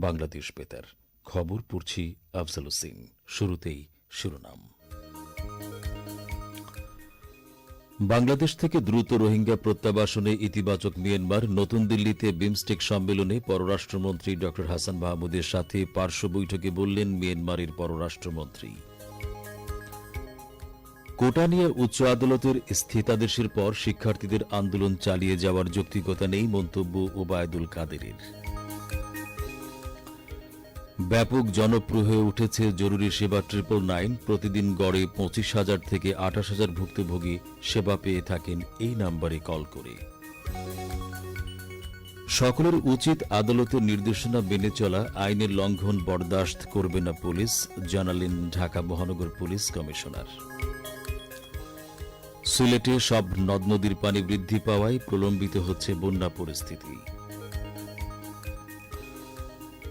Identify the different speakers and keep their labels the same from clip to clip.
Speaker 1: বাংলাদেশ বেতার খবর পড়ছি আফজাল হোসেন। শুরুতেই শিরোনাম। বাংলাদেশ থেকে দ্রুত রোহিঙ্গা প্রত্যাবাসনে ইতিবাচক মিয়ানমার। নতুন দিল্লিতে বিমস্টেক সম্মেলনে পররাষ্ট্রমন্ত্রী ড হাসান মাহমুদের সাথে পার্শ্ব বৈঠকে বললেন মিয়ানমারের পররাষ্ট্রমন্ত্রী। কোটা নিয়ে উচ্চ আদালতের স্থিতাদেশের পর শিক্ষার্থীদের আন্দোলন চালিয়ে যাওয়ার যৌক্তিকতা নেই, মন্তব্য ওবায়দুল কাদেরের। ব্যাপক জনপ্রিয় হয়ে উঠেছে জরুরি সেবা 999। প্রতিদিন গড়ে 25,000 থেকে 28,000 ভুক্তভোগী সেবা পেয়ে থাকেন এই নম্বরে কল করে। সকলের উচিত আদালতের নির্দেশনা মেনে চলা, আইনের লঙ্ঘন বরদাস্ত করবে না পুলিশ, জানালেন ঢাকা মহানগর পুলিশ কমিশনার। সিলেটে সব নদ নদীর পানি বৃদ্ধি পাওয়ায় প্রলম্বিত হচ্ছে বন্যা পরিস্থিতি।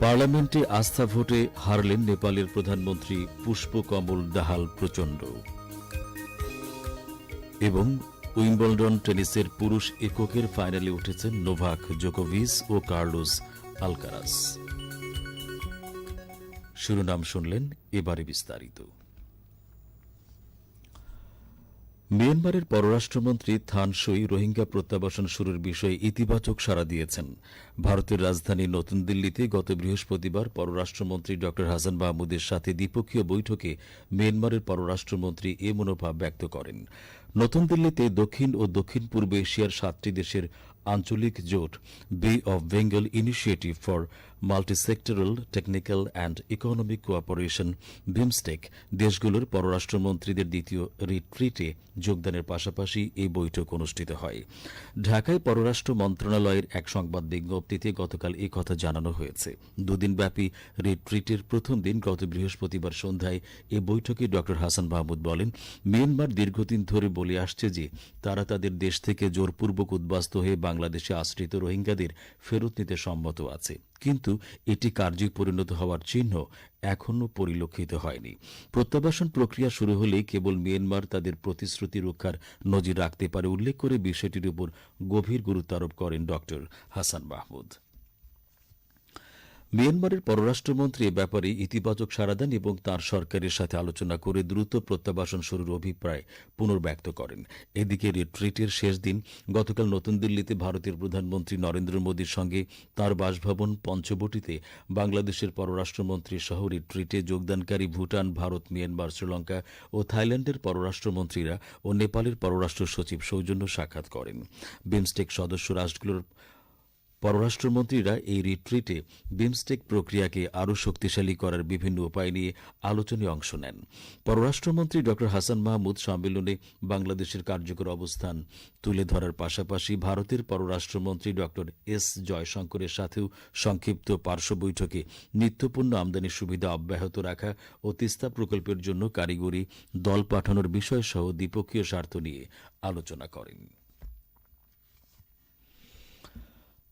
Speaker 1: পার্লামেন্টে আস্থা ভোটে হারলেন নেপালের প্রধানমন্ত্রী পুষ্পকমল দাহাল প্রচণ্ড। এবং উইম্বলডন টেনিসের পুরুষ এককের ফাইনালে উঠেছেন নোভাক জোকোভিচ ও কার্লোস আলকারাস। শিরোনাম শুনলেন, এবারে বিস্তারিত। মিয়ানমারের পররাষ্ট্রমন্ত্রী থান সুই রোহিঙ্গা প্রত্যাবাসন শুরুর বিষয়ে ইতিবাচক সাড়া দিয়েছেন। ভারতের রাজধানী নতুন দিল্লিতে গত বৃহস্পতিবার পররাষ্ট্রমন্ত্রী ড হাসান মাহমুদের সাথে দ্বিপক্ষীয় বৈঠকে মিয়ানমারের পররাষ্ট্রমন্ত্রী এ মনোভাব ব্যক্ত করেন। নতুন দিল্লিতে দক্ষিণ ও দক্ষিণ পূর্ব এশিয়ার 7টি দেশের আঞ্চলিক জোট বে of Bengal initiative for multi-sectoral technical and economic cooperation BIMSTEC দেশগুলোর পররাষ্ট্রমন্ত্রীদের দ্বিতীয় রিট্রিটে যোগদানের পাশাপাশি এই বৈঠক অনুষ্ঠিত হয়। ঢাকায় পররাষ্ট্র মন্ত্রণালয়ের এক সংবাদ বিজ্ঞপ্তিতে গতকাল এই কথা জানানো হয়েছে। দুদিনব্যাপী রিট্রিটের প্রথম দিন গত বৃহস্পতিবার সন্ধ্যায় এ বৈঠকে ড হাসান মাহমুদ বলেন, মিয়ানমার দীর্ঘদিন ধরে বলে আসছে যে তারা তাদের দেশ থেকে জোরপূর্বক উদ্বাস্তু হয়ে বাংলাদেশে আশ্রিত রোহিঙ্গাদের ফেরত নিতে সম্মত আছে, কিন্তু এটি কার্যে পরিণত হওয়ার চিহ্ন এখনও পরিলক্ষিত হয়নি। প্রত্যাবাসন প্রক্রিয়া শুরু হলেই কেবল মিয়ানমার তাদের প্রতিশ্রুতি রক্ষার নজির রাখতে পারে উল্লেখ করে বিষয়টির উপর গভীর গুরুত্ব আরোপ করেন ড হাসান মাহমুদ। মিয়ানমারের পররাষ্ট্রমন্ত্রী এ ব্যাপারে ইতিবাচক সাড়া দেন এবং তাঁর সরকারের সাথে আলোচনা করে দ্রুত প্রত্যাবাসন শুরুর অভিপ্রায় পুনর্ব্যক্ত করেন। এদিকে রিট্রিটের শেষ দিন গতকাল নতুন দিল্লিতে ভারতের প্রধানমন্ত্রী নরেন্দ্র মোদীর সঙ্গে তাঁর বাসভবন পঞ্চবটিতে বাংলাদেশের পররাষ্ট্রমন্ত্রী সহ রিট্রিটে যোগদানকারী ভুটান, ভারত, মিয়ানমার, শ্রীলঙ্কা ও থাইল্যান্ডের পররাষ্ট্রমন্ত্রীরা ও নেপালের পররাষ্ট্র সচিব সৌজন্য সাক্ষাৎ করেন। বিমস্টেক সদস্য রাষ্ট্রগুলোর পররাষ্ট্রমন্ত্রীরা এই রিট্রিটে বিমস্টেক প্রক্রিয়াকে আরও শক্তিশালী করার বিভিন্ন উপায় নিয়ে আলোচনায় অংশ নেন। পররাষ্ট্রমন্ত্রী ড হাসান মাহমুদ সম্মেলনে বাংলাদেশের কার্যকর অবস্থান তুলে ধরার পাশাপাশি ভারতের পররাষ্ট্রমন্ত্রী ড এস জয়শঙ্করের সাথেও সংক্ষিপ্ত পার্শ্ব বৈঠকে নিত্যপণ্য আমদানির সুবিধা অব্যাহত রাখা ও তিস্তা প্রকল্পের জন্য কারিগরি দল পাঠানোর বিষয়সহ দ্বিপক্ষীয় স্বার্থ নিয়ে আলোচনা করেন।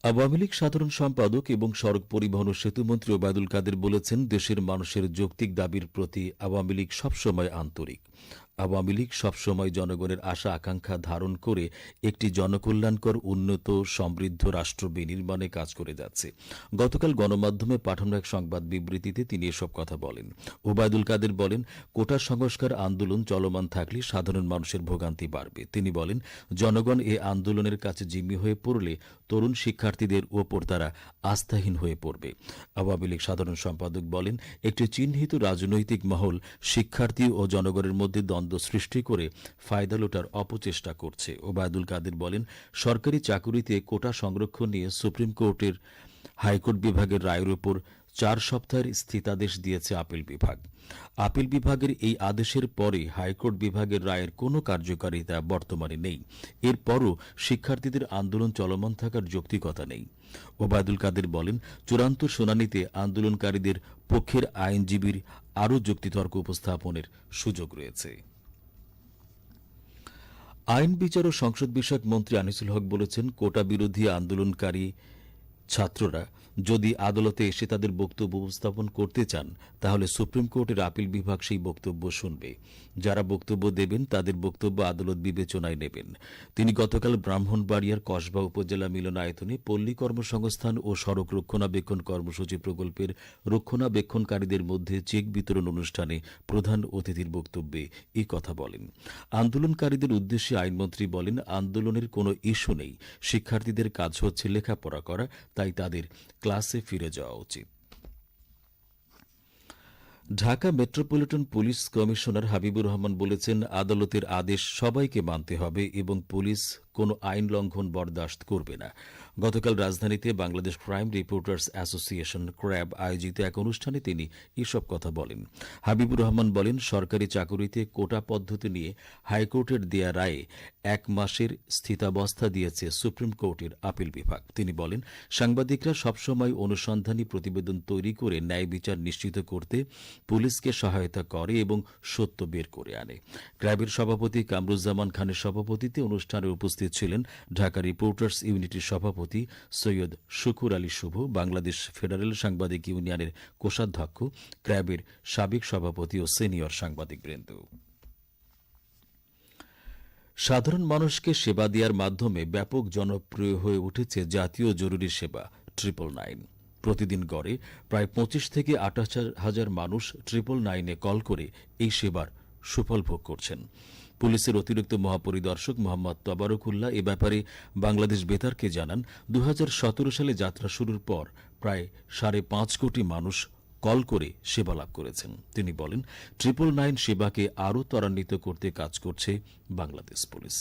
Speaker 1: আওয়ামী লীগ সাধারণ সম্পাদক এবং সড়ক পরিবহন ও সেতুমন্ত্রী ওবায়দুল কাদের বলেছেন, দেশের মানুষের যৌক্তিক দাবির প্রতি আওয়ামী লীগ সবসময় আন্তরিক। আওয়ামী লীগ সবসময় জনগণের আশা আকাঙ্ক্ষা ধারণ করে একটি জনকল্যাণকর, উন্নত, সমৃদ্ধ রাষ্ট্র বিনির্মাণে কাজ করে যাচ্ছে। গতকাল গণমাধ্যমে পাঠানো এক সংবাদ বিবৃতিতে তিনি এসব কথা বলেন। ওবায়দুল কাদের বলেন, কোটা সংস্কার আন্দোলন চলমান থাকলে সাধারণ মানুষের ভোগান্তি বাড়বে। তিনি বলেন, জনগণ এ আন্দোলনের কাছে জিম্মি হয়ে পড়লে তরুণ শিক্ষার্থীদের ওপর তারা আস্থাহীন হয়ে পড়বে। আওয়ামী লীগ সাধারণ সম্পাদক বলেন, একটি চিহ্নিত রাজনৈতিক মহল শিক্ষার্থী ও জনগণের মধ্যে দ্বন্দ্ব সৃষ্টি করে ফায়দা লোটার অপচেষ্টা করছে। ওবায়দুল কাদের বলেন, সরকারি চাকুরিতে কোটা সংরক্ষণ নিয়ে সুপ্রিম কোর্টের হাইকোর্ট বিভাগের রায়ের উপর 4 সপ্তাহের স্থিতাদেশ দিয়েছে আপিল বিভাগ। আপিল বিভাগের এই আদেশের পরে হাইকোর্ট বিভাগের রায়ের কোনো কার্যকারিতা বর্তমানে নেই। এরপরও শিক্ষার্থীদের আন্দোলন চলমান থাকার যৌক্তিকতা নেই। ওবায়দুল কাদের বলেন, চূড়ান্ত শুনানিতে আন্দোলনকারীদের পক্ষের আইনজীবীর আরও যুক্তিতর্ক উপস্থাপনের সুযোগ রয়েছে। আইন বিচার ও সংসদ বিষয়ক মন্ত্রী আনিসুল হক বলেছেন, কোটা বিরোধী আন্দোলনকারী ছাত্ররা যদি আদালতে এসে তাদের বক্তব্য উপস্থাপন করতে চান তাহলে সুপ্রিম কোর্টের আপিল বিভাগ সেই বক্তব্য শুনবে। যারা বক্তব্য দেবেন তাদের বক্তব্য আদালত বিবেচনায় নেবেন। তিনি গতকাল ব্রাহ্মণবাড়িয়ার কসবা উপজেলা মিলনায়তনে পল্লী কর্মসংস্থান ও সড়ক রক্ষণাবেক্ষণ কর্মসূচি প্রকল্পের রক্ষণাবেক্ষণকারীদের মধ্যে চেক বিতরণ অনুষ্ঠানে প্রধান অতিথির বক্তব্যে এই কথা বলেন। আন্দোলনকারীদের উদ্দেশ্যে আইনমন্ত্রী বলেন, আন্দোলনের কোনো ইস্যু নেই, শিক্ষার্থীদের কাজ হচ্ছে লেখাপড়া করা, তাই তাদের ক্লাসে ফিরে যাওয়া উচিত। Dhaka metropolitan police commissioner Habibur Rahman বলেছেন, আদালতের আদেশ সবাইকে মানতে হবে এবং পুলিশ কোনো আইন লঙ্ঘন বরদাস্ত করবে না। গতকাল রাজধানীতে Bangladesh crime reporters association crab আয়োজিত এক অনুষ্ঠানে তিনি এসব কথা বলেন। হাবিবুর রহমান বলেন, সরকারি চাকুরিতে কোটা পদ্ধতি নিয়ে হাইকোর্টের দেয়া রায়ে 1 মাসের স্থিতাবস্থা দিয়েছে সুপ্রিম কোর্টের আপিল বিভাগ। তিনি বলেন, সাংবাদিকরা সবসময় অনুসন্ধানী প্রতিবেদন তৈরি করে ন্যায় বিচার নিশ্চিত করতে পুলিশকে সহায়তা করে এবং সত্য বের করে আনে। ক্র্যাবের সভাপতি কামরুজ্জামান খানের সভাপতিত্বে অনুষ্ঠানে উপস্থিত ছিলেন ঢাকা রিপোর্টার্স ইউনিটির সভাপতি সৈয়দ শুকুর আলী শুভ, বাংলাদেশ ফেডারেল সাংবাদিক ইউনিয়নের কোষাধ্যক্ষ, ক্র্যাবের সাবেক সভাপতি ও সিনিয়র সাংবাদিকবৃন্দ। সাধারণ মানুষকে সেবা দেওয়ার মাধ্যমে ব্যাপক জনপ্রিয় হয়ে উঠেছে জাতীয় জরুরি সেবা 999। প্রতিদিন গড়ে প্রায় 25 থেকে 28 হাজার মানুষ 999-এ কল করে এই সেবার সুফল ভোগ করছেন। পুলিশের অতিরিক্ত মহাপরিদর্শক মোহাম্মদ তবারকুল্লাহ এ ব্যাপারে বাংলাদেশ বেতারকে জানান, 2017 সালে যাত্রা শুরুর পর প্রায় 5.5 কোটি মানুষ কল করে সেবা লাভ করেছেন। তিনি বলেন, 999 সেবাকে আরও ত্বরান্বিত করতে কাজ করছে বাংলাদেশ পুলিশ।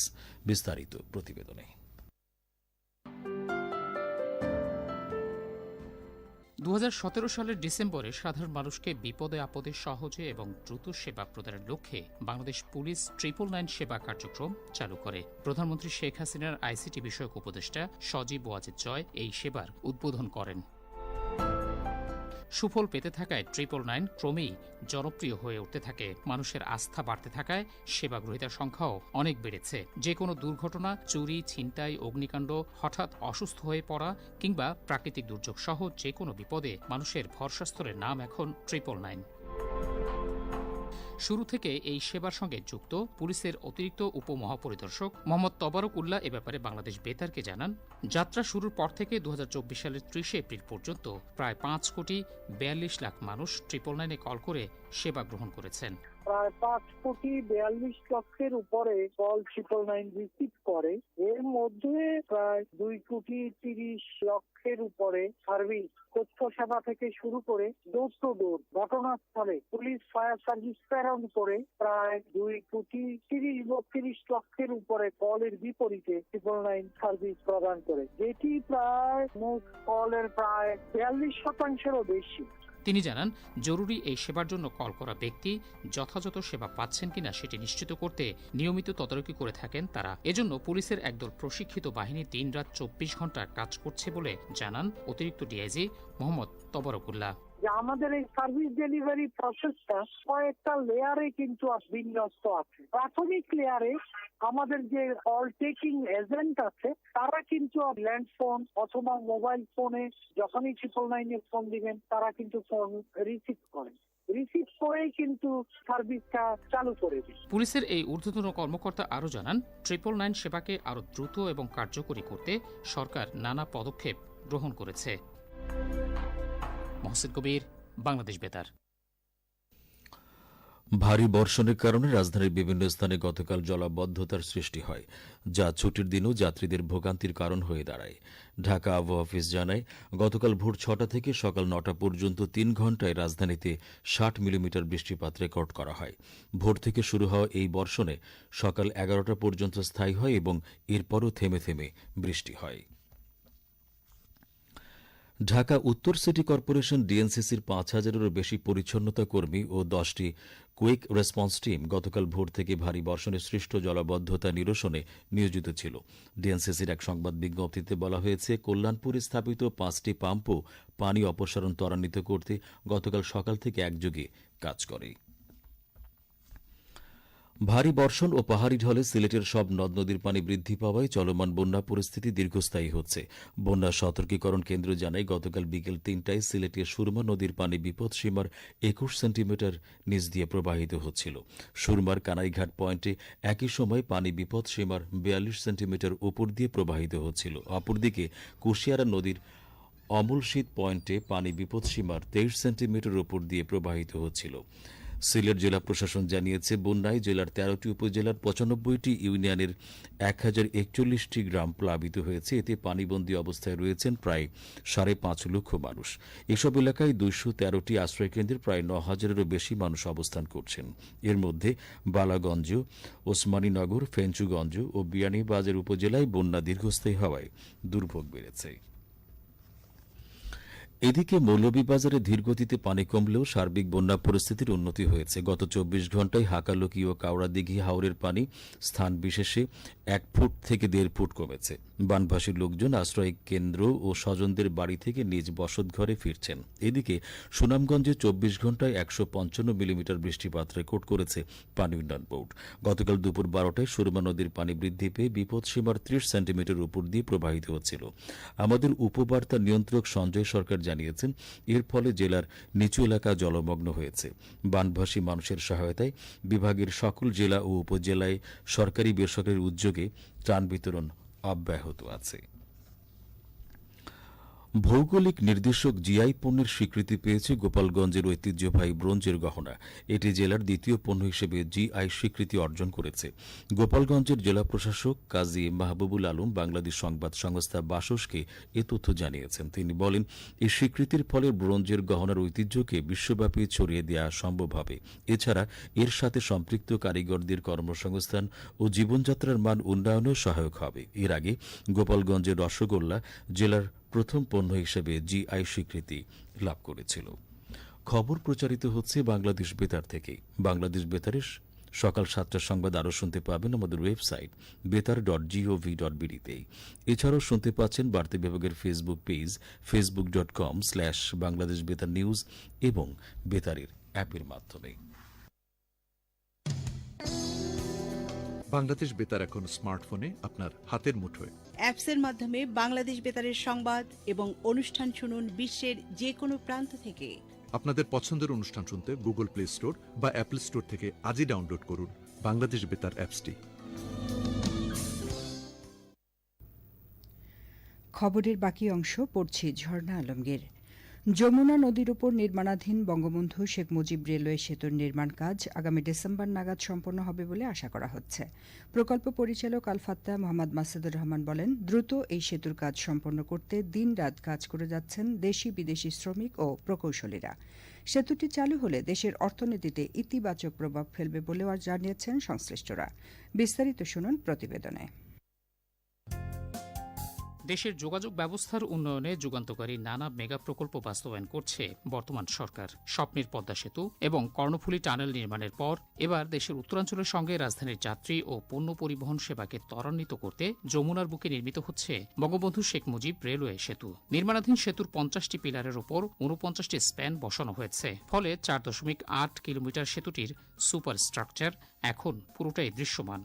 Speaker 1: বিস্তারিত প্রতিবেদনে।
Speaker 2: 2017 সালের ডিসেম্বরে সাধারণ মানুষকে বিপদে আপদে সহজে এবং দ্রুত সেবা প্রদানের লক্ষ্যে বাংলাদেশ পুলিশ 999 সেবা কার্যক্রম চালু করে। প্রধানমন্ত্রী শেখ হাসিনার আইসিটি বিষয়ক উপদেষ্টা সজীব ওয়াজেদ জয় এই সেবার উদ্বোধন করেন। সুফল পেতে থাকায় 999 ক্রমেই জনপ্রিয় হয়ে উঠতে থাকে। মানুষের আস্থা বাড়তে থাকায় সেবা গ্রহীতার সংখ্যাও অনেক বেড়েছে। যে কোনো দুর্ঘটনা, চুরি, ছিনতাই, অগ্নিকাণ্ড, হঠাৎ অসুস্থ হয়ে পড়া কিংবা প্রাকৃতিক দুর্যোগ সহ যে কোনো বিপদে মানুষের ভরসাস্থলের নাম এখন 999। শুরু থেকে এই সেবার সঙ্গে যুক্ত পুলিশের অতিরিক্ত উপমহাপরিদর্শক মোহাম্মদ তবারক উল্লাহ এ ব্যাপারে বাংলাদেশ বেতারকে জানান, যাত্রা শুরুর পর থেকে 2024 সালের 30 এপ্রিল পর্যন্ত প্রায় 5,42,00,000 মানুষ 999-এ কল করে সেবা গ্রহণ করেছেন।
Speaker 3: প্রায় 5,42,00,000 উপরে কল 999 রিসিভ করে। এর মধ্যে প্রায় 2,30,00,000 উপরে সার্ভিস, তথ্য সেবা থেকে শুরু করে ডোর টু ডোর ঘটনাস্থলে পুলিশ ফায়ার সার্ভিস প্রেরণ করে প্রায় 2,30,32,00,000 উপরে কলের বিপরীতে 999 সার্ভিস প্রদান করে, যেটি প্রায় মোট কলের প্রায় 42%-এরও বেশি।
Speaker 2: তিনি জানান, জরুরি এই সেবার জন্য কল করা ব্যক্তি যথাযথ সেবা পাচ্ছেন কিনা সেটি নিশ্চিত করতে নিয়মিত তদারকি করে থাকেন তারা। এজন্য পুলিশের একদল প্রশিক্ষিত বাহিনী দিনরাত 24 ঘন্টা কাজ করছে বলে জানান অতিরিক্ত ডিআইজি মোহাম্মদ তবারকুল্লাহ।
Speaker 3: যে আমাদের এই সার্ভিস ডেলিভারি প্রসেসটা কয়েকটা লেয়ারে কিন্তু বিন্যস্ত আছে। প্রাথমিক লেয়ারে আমাদের যে কল টেকিং এজেন্ট আছে তারা কিন্তু ল্যান্ড ফোন অথবা মোবাইল ফোনে যখনই 999-এ ফোন দিবেন তারা কিন্তু ফোন রিসিভ করেন। রিসিভ করেই কিন্তু সার্ভিসটা চালু করে দিই।
Speaker 2: পুলিশের এই ঊর্ধ্বতন কর্মকর্তা আরও জানান, 999 সেবাকে আরও দ্রুত এবং কার্যকরী করতে সরকার নানা পদক্ষেপ গ্রহণ করেছে। মহসিন কবির, বাংলাদেশ বেতার।
Speaker 1: ভারী বর্ষণের কারণে রাজধানীর বিভিন্ন স্থানে গতকাল জলাবদ্ধতার সৃষ্টি হয়, যা ছুটির দিনও যাত্রীদের ভোগান্তির কারণ হয়ে দাঁড়ায়। ঢাকা আবহাওয়া অফিস জানায়, গতকাল ভোর 6টা থেকে সকাল 9টা পর্যন্ত 3 ঘণ্টায় রাজধানীতে 60 মিলিমিটার বৃষ্টিপাত রেকর্ড করা হয়। ভোর থেকে শুরু হওয়া এই বর্ষণে সকাল 11টা পর্যন্ত স্থায়ী হয় এবং এরপরও থেমে থেমে বৃষ্টি হয়। ঢাকা উত্তর সিটি কর্পোরেশন ডিএনসিসির 5,000-এরও বেশি পরিচ্ছন্নতা কর্মী ও 10টি কুইক রেসপন্স টিম গতকাল ভোর থেকে ভারী বর্ষণে সৃষ্ট জলাবদ্ধতা নিরসনে নিয়োজিত ছিল। ডিএনসিসির এক সংবাদ বিজ্ঞপ্তিতে বলা হয়েছে, কল্যাণপুরে স্থাপিত 5টি পাম্পও পানি অপসারণ ত্বরান্বিত করতে গতকাল সকাল থেকে একযোগে কাজ করে। ভারী বর্ষণ ও পাহাড়ি ঢলে সিলেটের সব নদ নদীর পানি বৃদ্ধি পাওয়ায় চলমান বন্যা পরিস্থিতি দীর্ঘস্থায়ী হচ্ছে। বন্যা সতর্কীকরণ কেন্দ্র জানায় গতকাল বিকেল ৩টায় সিলেটের সুরমা নদীর পানি বিপদসীমার ২১ সেন্টিমিটার নিচ দিয়ে প্রবাহিত হচ্ছিল। সুরমার কানাইঘাট পয়েন্টে একই সময় পানি বিপদসীমার ৪২ সেন্টিমিটার উপর দিয়ে প্রবাহিত হচ্ছিল। অপরদিকে কুশিয়ারা নদীর অমলশীত পয়েন্টে পানি বিপদসীমার ২৩ সেন্টিমিটার উপর দিয়ে প্রবাহিত হচ্ছিল। সিলেট জেলা প্রশাসন জানিয়েছে বন্যায় জেলার ১৩টি উপজেলার ৯৫টি ইউনিয়নের ১,০৪১টি গ্রাম প্লাবিত হয়েছে। এতে পানিবন্দী অবস্থায় রয়েছেন প্রায় ৫.৫ লক্ষ মানুষ। এসব এলাকায় ২১৩টি আশ্রয়কেন্দ্রে প্রায় ৯,০০০-এরও বেশি মানুষ অবস্থান করছেন। এর মধ্যে বালাগঞ্জ, ওসমানীনগর, ফেঞ্চুগঞ্জ ও বিয়ানীবাজার উপজেলায় বন্যা দীর্ঘস্থায়ী হওয়ায় দুর্ভোগ বেড়েছে। এদিকে মৌলভীবাজারে ধীরগতিতে পানি কমলেও সার্বিক বন্যা পরিস্থিতির উন্নতি হয়েছে। গত ২৪ ঘণ্টায় হাকালুকি ও কাওড়াদিঘি হাওরের পানি স্থান বিশেষে ১ ফুট থেকে ১.৫ ফুট কমেছে। বানভাসী লোকজন আশ্রয় কেন্দ্র ও স্বজনদের বাড়ি থেকে নিজ বসতঘরে ফিরছেন। এদিকে সুনামগঞ্জে ২৪ ঘণ্টায় ১৫৫ মিলিমিটার বৃষ্টিপাত রেকর্ড করেছে পানি উন্নয়ন বোর্ড। গতকাল দুপুর ১২টায় সুরমা নদীর পানি বৃদ্ধি পেয়ে বিপদসীমার ৩০ সেন্টিমিটার উপর দিয়ে প্রবাহিত হচ্ছিল। আমাদের উপবার্তা নিয়ন্ত্রক সঞ্জয় সরকার জানিয়েছেন, এর ফলে জেলার নিচু এলাকা জলমগ্ন হয়েছে। বানভাসী মানুষের সহায়তায় বিভাগের সকল জেলা ও উপজেলায় সরকারি বেসরকারি উদ্যোগে ত্রাণ বিতরণ অব্যাহত আছে। ভৌগোলিক নির্দেশক জিআই পণ্যের স্বীকৃতি পেয়েছে গোপালগঞ্জের ঐতিহ্যবাহী ব্রোঞ্জের গহনা। এটি জেলার দ্বিতীয় পণ্য হিসেবে জিআই স্বীকৃতি অর্জন করেছে। গোপালগঞ্জের জেলা প্রশাসক কাজী মাহবুবুল আলম বাংলাদেশ সংবাদ সংস্থা বাসসকে এ তথ্য জানিয়েছেন। তিনি বলেন, এই স্বীকৃতির ফলে ব্রোঞ্জের গহনার ঐতিহ্যকে বিশ্বব্যাপী ছড়িয়ে দেওয়া সম্ভব হবে। এছাড়া এর সাথে সম্পৃক্ত কারিগরদের কর্মসংস্থান ও জীবনযাত্রার মান উন্নয়নেও সহায়ক হবে। এর আগে গোপালগঞ্জের রসগোল্লা জেলার প্রথম পণ্য হিসেবে জিআই স্বীকৃতি লাভ করেছিল। খবর প্রচারিত হচ্ছে বাংলাদেশ বেতার থেকে। বাংলাদেশ বেতারের সকাল ৭টার সংবাদ আরও শুনতে পাবেন আমাদের ওয়েবসাইট বেতার.gov.bd-তে। এছাড়াও শুনতে পাচ্ছেন বার্তা বিভাগের ফেসবুক পেজ facebook.com/বাংলাদেশ বেতার নিউজ এবং বেতারের অ্যাপের মাধ্যমে।
Speaker 4: বাংলাদেশ বেতার এখন স্মার্টফোনে আপনার হাতের মুঠোয়।
Speaker 5: অ্যাপসের মাধ্যমে বাংলাদেশ বেতারের সংবাদ এবং অনুষ্ঠান শুনুন বিশ্বের যে কোনো প্রান্ত থেকে।
Speaker 4: আপনাদের পছন্দের অনুষ্ঠান শুনতে গুগল প্লে স্টোর বা অ্যাপল স্টোর থেকে আজই ডাউনলোড করুন বাংলাদেশ বেতার অ্যাপসটি।
Speaker 6: খবরের বাকি অংশ পড়ছি ঝর্ণা আলমগীর। যমুনা নদীর উপর নির্মাণাধীন বঙ্গবন্ধু শেখ মুজিব রেলওয়ে সেতুর নির্মাণ কাজ আগামী ডিসেম্বর নাগাদ সম্পন্ন হবে বলে আশা করা হচ্ছে। প্রকল্প পরিচালক আল ফাত্তাহ মোহাম্মদ মাসুদুর রহমান বলেন, দ্রুত এই সেতুর কাজ সম্পন্ন করতে দিনরাত কাজ করে যাচ্ছেন দেশি বিদেশি শ্রমিক ও প্রকৌশলীরা। সেতুটি চালু হলে দেশের অর্থনীতিতে ইতিবাচক প্রভাব ফেলবে বলেও জানিয়েছেন সংশ্লিষ্টরা। বিস্তারিত শুনুন প্রতিবেদনে।
Speaker 2: দেশের যোগাযোগ ব্যবস্থার উন্নয়নে যুগান্তকারী নানা মেগা প্রকল্প বাস্তবায়ন করছে বর্তমান সরকার। স্বপ্নের পদ্মা সেতু এবং কর্ণফুলী টানেল নির্মাণের পর এবার দেশের উত্তরাঞ্চলের সঙ্গে রাজধানীর যাত্রী ও পণ্য পরিবহন সেবাকে ত্বরান্বিত করতে যমুনার বুকে নির্মিত হচ্ছে বঙ্গবন্ধু শেখ মুজিব রেলওয়ে সেতু। নির্মাণাধীন সেতুর ৫০টি পিলারের ওপর ৪৯টি স্প্যান বসানো হয়েছে। ফলে ৪.৮ কিলোমিটার সেতুটির সুপার স্ট্রাকচার এখন পুরোটাই দৃশ্যমান।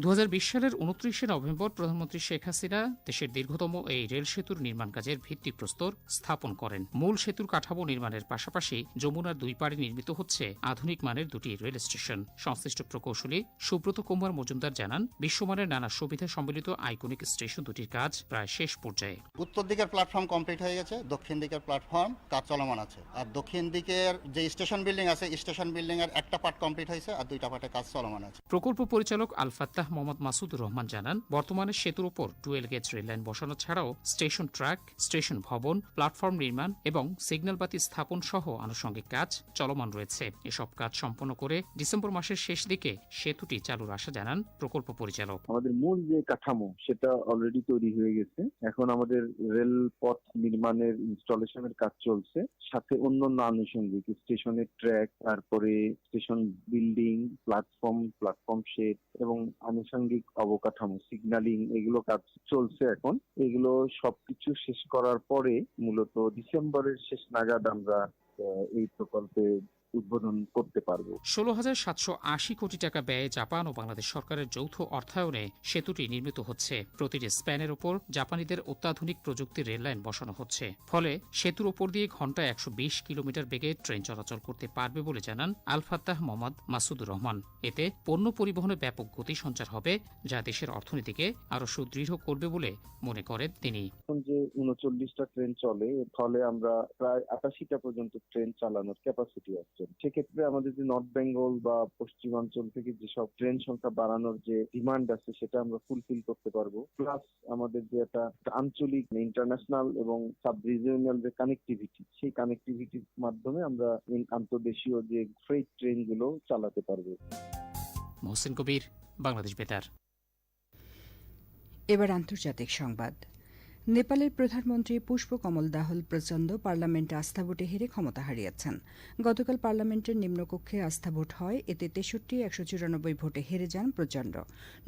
Speaker 2: ২০২০ সালের ২৯শে নভেম্বর প্রধানমন্ত্রী শেখ হাসিনা দেশের দীর্ঘতম এই রেল সেতুর নির্মাণ কাজের ভিত্তিপ্রস্তর স্থাপন করেন। মূল সেতুর কাঠামো নির্মাণের পাশাপাশি যমুনার দুই পাড়ে নির্মিত হচ্ছে আধুনিক মানের দুটি রেল স্টেশন। সংশ্লিষ্ট প্রকৌশলী সুব্রত কুমার মজুমদার জানান, বিশ্বমানের নানা সুবিধা সম্বলিত আইকনিক স্টেশন দুটির কাজ প্রায় শেষ পর্যায়ে।
Speaker 7: উত্তর দিকের প্ল্যাটফর্ম কমপ্লিট হয়ে গেছে, দক্ষিণ দিকের প্ল্যাটফর্ম কাজ চলমান আছে। আর দক্ষিণ দিকের যে স্টেশন বিল্ডিং আছে, স্টেশন বিল্ডিং এর একটা পার্ট কমপ্লিট হয়েছে আর দুইটা পার্টে কাজ চলমান আছে।
Speaker 2: প্রকল্প পরিচালক আল ফাত্তাহ মোহাম্মদ মাসুদুর রহমান জানান, বর্তমানে সেতুর উপর ডুয়েল গেজ রেল লাইন বসানো ছাড়াও স্টেশন ট্র্যাক, স্টেশন ভবন, প্ল্যাটফর্ম নির্মাণ এবং সিগন্যাল বাতি স্থাপন সহ আনুষঙ্গিক কাজ চলমান রয়েছে। এসব কাজ সম্পন্ন করে ডিসেম্বর মাসের শেষ দিকে সেতুটি চালুর আশা জানান প্রকল্প পরিচালক।
Speaker 8: আমাদের মূল যে কাঠামো সেটা অলরেডি তৈরি হয়ে গেছে। এখন আমাদের রেলপথ নির্মাণের ইনস্টলেশনের কাজ চলছে, সাথে অন্যান্য আনুষঙ্গিক স্টেশনের ট্র্যাক, তারপরে স্টেশন বিল্ডিং, প্ল্যাটফর্ম শেড এবং আনুষঙ্গিক অবকাঠামো, সিগন্যালিং, এগুলো কাজ চলছে এখন। এগুলো সবকিছু শেষ করার পরে মূলত ডিসেম্বরের শেষ নাগাদ আমরা এই প্রকল্পে উদ্বোধন করতে পারবো।
Speaker 2: 16,780 কোটি টাকা ব্যয়ে জাপান ও বাংলাদেশ সরকারের যৌথ অর্থায়নে সেতুটি নির্মিত হচ্ছে। প্রতিটি স্প্যানের ওপর জাপানিদের অত্যাধুনিক প্রযুক্তির রেললাইন বসানো হচ্ছে। ফলে সেতুর ওপর দিয়ে ঘন্টায় 120 কিলোমিটার বেগে ট্রেন চলাচল করতে পারবে বলে জানান আল ফাত্তাহ মোহাম্মদ মাসুদুর রহমান। এতে পণ্য পরিবহনে ব্যাপক গতি সঞ্চার হবে, যা দেশের অর্থনীতিকে আরও সুদৃঢ় করবে বলে মনে করেন তিনি।
Speaker 8: এখন যে 39টা ট্রেন চলে, এর ফলে আমরা প্রায় 88টা পর্যন্ত ট্রেন চালানোর ক্যাপাসিটি আছে। সেক্ষেত্রে আমাদের যে নর্থ বেঙ্গল বা পশ্চিমাঞ্চল থেকে যেসব ট্রেন সংখ্যা বাড়ানোর যে ডিমান্ড আছে সেটা আমরা ফুলফিল করতে পারবো। প্লাস আমাদের যে একটা আঞ্চলিক, ইন্টারন্যাশনাল এবং সাব রিজিওনাল যে কানেক্টিভিটি, সেই কানেক্টিভিটির মাধ্যমে আমরা আন্তর্দেশীয় যে ফ্রেট ট্রেনগুলো চালাতে পারবো।
Speaker 2: মোহসিন কবির, বাংলাদেশ বেতার।
Speaker 6: এবার আন্তর্জাতিক সংবাদ। নেপালের প্রধানমন্ত্রী পুষ্পকমল দাহাল প্রচণ্ড পার্লামেন্টে আস্থা ভোটে হেরে ক্ষমতা হারিয়েছেন। গতকাল পার্লামেন্টের নিম্নকক্ষে আস্থা ভোট হয়, এতে 63-194 ভোটে হেরে যান প্রচণ্ড।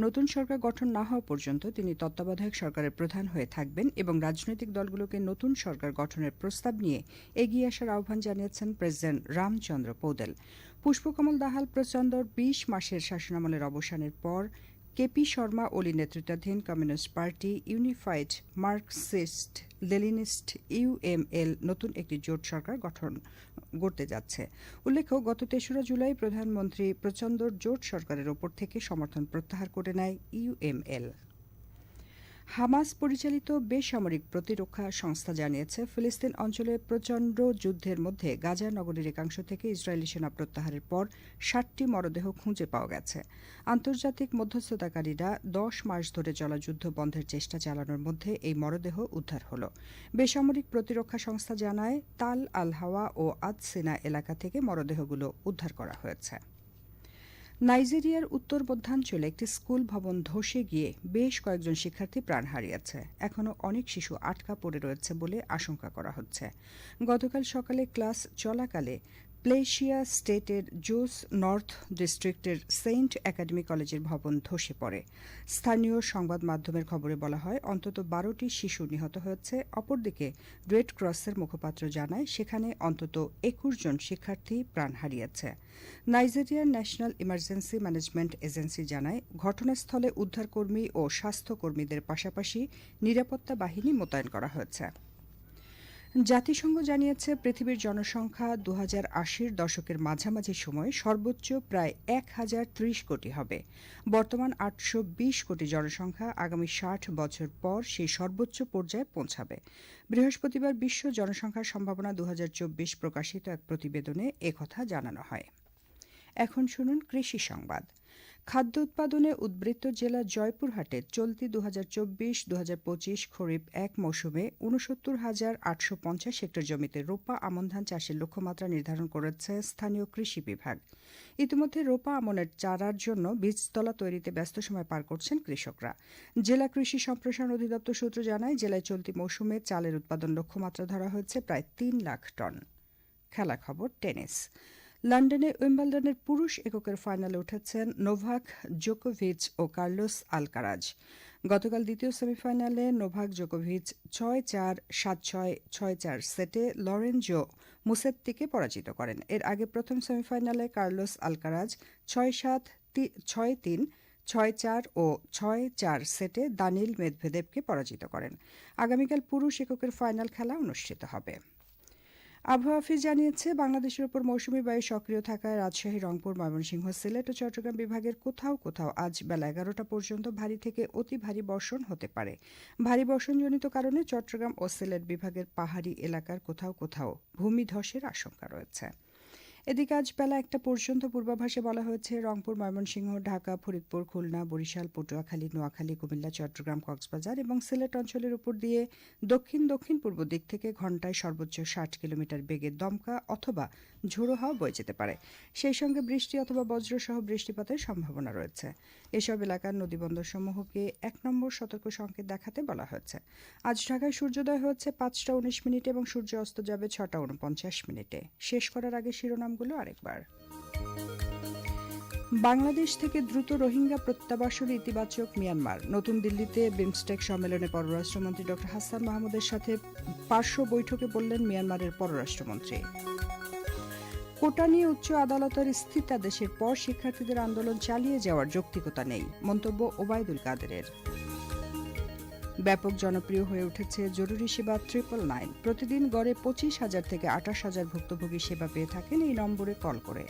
Speaker 6: নতুন সরকার গঠন না হওয়া পর্যন্ত তিনি তত্ত্বাবধায়ক সরকারের প্রধান হয়ে থাকবেন এবং রাজনৈতিক দলগুলোকে নতুন সরকার গঠনের প্রস্তাব নিয়ে এগিয়ে আসার আহ্বান জানিয়েছেন প্রেসিডেন্ট রামচন্দ্র পৌদেল। পুষ্পকমল দাহাল প্রচণ্ডর 20 মাসের শাসনামলের অবসানের পর কেপি শর্মা ওলি নেতৃত্বাধীন communist party, unified Marxist Leninist UML নতুন একটি জোট সরকার গঠন করতে যাচ্ছে। উল্লেখ্য, গত 3রা জুলাই প্রধানমন্ত্রী প্রচণ্ডর জোট সরকারের ওপর থেকে সমর্থন প্রত্যাহার করে নেয় ইউএমএল। হামাস পরিচালিত বেসামরিক প্রতিরক্ষা সংস্থা জানিয়েছে, ফিলিস্তিন অঞ্চলে প্রচণ্ড যুদ্ধের মধ্যে গাজা নগরীর একাংশ থেকে ইসরায়েলি সেনা প্রত্যাহারের পর 60টি মরদেহ খুঁজে পাওয়া গেছে। আন্তর্জাতিক মধ্যস্থতাকারীরা 10 মাস ধরে চলা যুদ্ধ বন্ধের চেষ্টা চালানোর মধ্যে এই মরদেহ উদ্ধার হল। বেসামরিক প্রতিরক্ষা সংস্থা জানায়, তাল আল হাওয়া ও আদ সিনা এলাকা থেকে মরদেহগুলো উদ্ধার করা হয়েছে। নাইজেরিয়ার উত্তর মধ্যাঞ্চলে একটি স্কুল ভবন ধসে গিয়ে বেশ কয়েকজন শিক্ষার্থী প্রাণ হারিয়েছে। এখনও অনেক শিশু আটকা পড়ে রয়েছে বলে আশঙ্কা করা হচ্ছে। গতকাল সকালে ক্লাস চলাকালে প্লেশিয়া স্টেটের জোস নর্থ ডিস্ট্রিক্টের সেন্ট একাডেমি কলেজের ভবন ধসে পড়ে। স্থানীয় সংবাদ মাধ্যমের খবরে বলা হয়, অন্তত 12টি শিশু নিহত হয়েছে। অপরদিকে রেড ক্রসের মুখপাত্র জানায়, সেখানে অন্তত 21 জন শিক্ষার্থী প্রাণ হারিয়েছে। নাইজেরিয়ার ন্যাশনাল ইমার্জেন্সি ম্যানেজমেন্ট এজেন্সি জানায়, ঘটনাস্থলে উদ্ধারকর্মী ও স্বাস্থ্যকর্মীদের পাশাপাশি নিরাপত্তা বাহিনী মোতায়েন করা হয়েছে। জাতিসংঘ জানিয়েছে, পৃথিবীর জনসংখ্যা 2080-র দশকের মাঝামাঝি সময়ে সর্বোচ্চ প্রায় 1030 কোটি হবে। বর্তমান 820 কোটি জনসংখ্যা আগামী 60 বছর পর সেই সর্বোচ্চ পর্যায়ে পৌঁছাবে। বৃহস্পতিবার বিশ্ব জনসংখ্যার সম্ভাবনা 2024 প্রকাশিত এক প্রতিবেদনে একথা জানানো হয়। এখন শুনুন কৃষি সংবাদ। খাদ্য উৎপাদনে উদ্বৃত্ত জেলা জয়পুরহাটে চলতি 2024-2025 খরিফ 1 মৌসুমে 69,850 হেক্টর জমিতে রোপা আমন ধান চাষের লক্ষ্যমাত্রা নির্ধারণ করেছে স্থানীয় কৃষি বিভাগ। ইতিমধ্যে রোপা আমনের চারার জন্য বীজতলা তৈরিতে ব্যস্ত সময় পার করছেন কৃষকরা। জেলা কৃষি সম্প্রসারণ অধিদপ্তর সূত্র জানায়, জেলায় চলতি মৌসুমে চালের উৎপাদন লক্ষ্যমাত্রা ধরা হয়েছে প্রায় 3 লাখ টন। খেলা খবর, টেনিস। লন্ডনে উইম্বলডনের পুরুষ এককের ফাইনালে উঠেছেন নোভাক জোকোভিচ ও কার্লোস আলকারাজ। গতকাল দ্বিতীয় সেমিফাইনালে নোভাক জোকোভিচ 6-4, 7-6, 6-4 সেটে লরেঞ্জো মুসেত্তিকে পরাজিত করেন। এর আগে প্রথম সেমিফাইনালে কার্লোস আলকারাজ 6-7, 6-3, 6-4 ও 6-4 সেটে দানিল মেদভেদেবকে পরাজিত করেন। আগামীকাল পুরুষ এককের ফাইনাল খেলা অনুষ্ঠিত হবে। আবহাওয়া অফিস জানিয়েছে, বাংলাদেশের উপর মৌসুমী বায়ু সক্রিয় থাকায় রাজশাহী, রংপুর, ময়মনসিংহ, সিলেট ও চট্টগ্রাম বিভাগের কোথাও কোথাও আজ বেলা 11টা পর্যন্ত ভারী থেকে অতি ভারী বর্ষণ হতে পারে। ভারী বর্ষণজনিত কারণে চট্টগ্রাম ও সিলেট বিভাগের পাহাড়ি এলাকার কোথাও কোথাও ভূমিধসের আশঙ্কা রয়েছে। এদিকে আজ বেলা 1টা পর্যন্ত পূর্বাভাসে বলা হয়েছে, রংপুর, ময়মনসিংহ, ঢাকা, ফরিদপুর, খুলনা, বরিশাল, পটুয়াখালী, নোয়াখালী, কুমিল্লা, চট্টগ্রাম, কক্সবাজার এবং সিলেট অঞ্চলের উপর দিয়ে দক্ষিণ দক্ষিণ পূর্ব দিক থেকে ঘণ্টায় সর্বোচ্চ 60 কিলোমিটার বেগে দমকা অথবা ঝোড়ো হাওয়া বয়ে যেতে পারে। সেই সঙ্গে বৃষ্টি অথবা বজ্রসহ বৃষ্টিপাতের সম্ভাবনা রয়েছে। এসব এলাকার নদীবন্দরসমূহকে 1 নম্বর সতর্ক সংকেত দেখাতে বলা হয়েছে। আজ ঢাকায় সূর্যোদয় হচ্ছে 5টা 19 মিনিটে এবং সূর্য অস্ত যাবে 6টা 49 মিনিটে। শেষ করার আগে শিরোনামগুলো আরেকবার। বাংলাদেশ থেকে দ্রুত রোহিঙ্গা প্রত্যাবাসনে ইতিবাচক মিয়ানমার। নতুন দিল্লিতে বিমস্টেক সম্মেলনে পররাষ্ট্রমন্ত্রী ড হাসান মাহমুদের সাথে পার্শ্ব বৈঠকে বললেন মিয়ানমারের পররাষ্ট্রমন্ত্রী। কোটা নিয়ে উচ্চ আদালতের স্থিতাদেশের পর শিক্ষার্থীদের আন্দোলন চালিয়ে যাওয়ার যৌক্তিকতা নেই, মন্তব্য ওবায়দুল কাদেরের। ব্যাপক জনপ্রিয় হয়ে উঠেছে জরুরি সেবা 999। প্রতিদিন গড়ে 25,000 থেকে 28,000 ভুক্তভোগী সেবা পেয়ে থাকেন এই নম্বরে কল করে।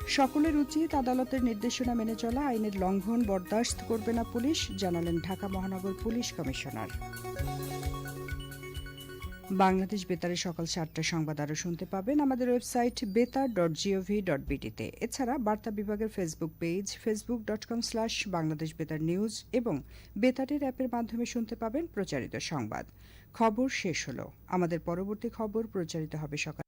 Speaker 6: সকলের উচিত আদালতের নির্দেশনা মেনে চলা, আইনের লঙ্ঘন বরদাস্ত করবে না পুলিশ, জানালেন ঢাকা মহানগর পুলিশ কমিশনার। বাংলাদেশ বেতারের সকাল 7টার সংবাদ আরও শুনতে পাবেন আমাদের ওয়েবসাইট betar.gov.bt-তে। এছাড়া বার্তা বিভাগের ফেসবুক পেজ facebook.com/বাংলাদেশ বেতার নিউজ এবং বেতারের অ্যাপের মাধ্যমে শুনতে পাবেন প্রচারিত সংবাদ। খবর শেষ হলো। আমাদের পরবর্তী খবর প্রচারিত হবে সকাল